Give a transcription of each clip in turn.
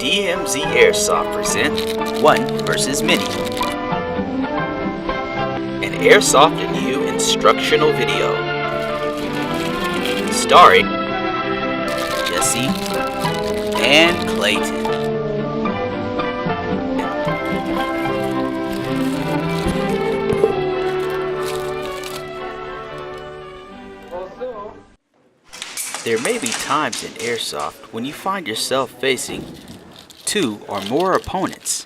DMZ Airsoft present 1 vs. Many, an Airsoft YOU instructional video, starring Jesse and Clayton. There may be times in Airsoft when you find yourself facing 2 or more opponents.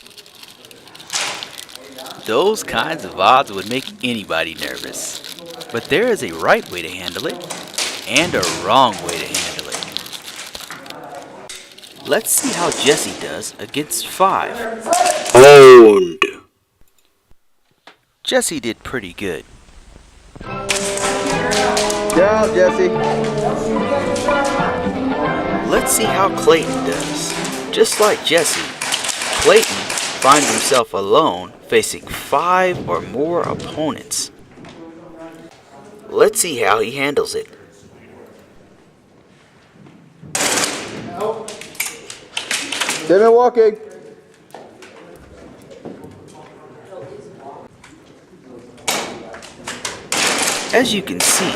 Those kinds of odds would make anybody nervous. But there is a right way to handle it and a wrong way to handle it. Let's see how Jesse does against 5. Owned! Jesse did pretty good. Good job, Jesse. Let's see how Clayton does. Just like Jesse, Clayton finds himself alone facing 5 or more opponents. Let's see how he handles it. Demon walking. As you can see,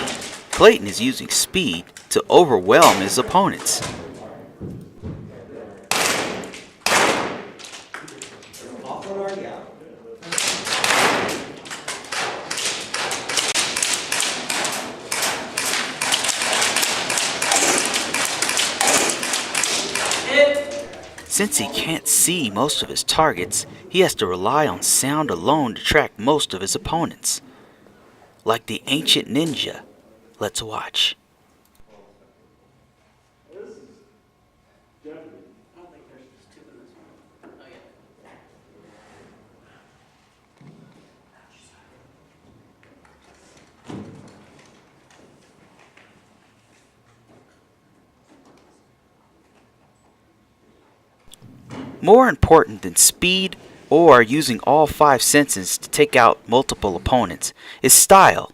Clayton is using speed to overwhelm his opponents. Since he can't see most of his targets, he has to rely on sound alone to track most of his opponents. Like the ancient ninja. Let's watch. More important than speed or using all 5 senses to take out multiple opponents is style.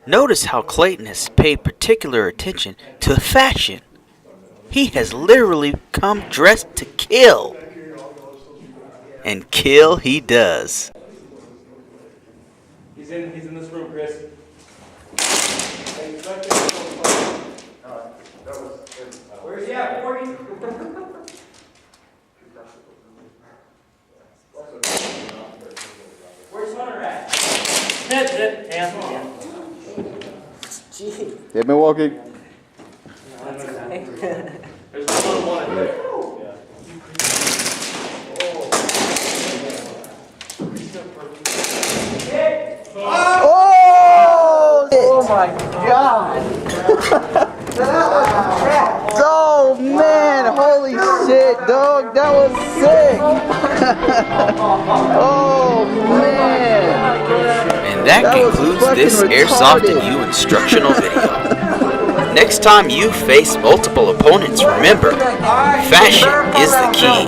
Notice how Clayton has paid particular attention to fashion. He has literally come dressed to kill. And kill he does. He's in this room, Chris. Where's he at, 40? Where's Hunter at? Hit. Demon walking. There's one in there. Oh my God. Oh man, holy shit, dog, that was sick. Oh man. And that concludes this Airsoft YOU instructional video. Next time you face multiple opponents, remember, fashion is the key.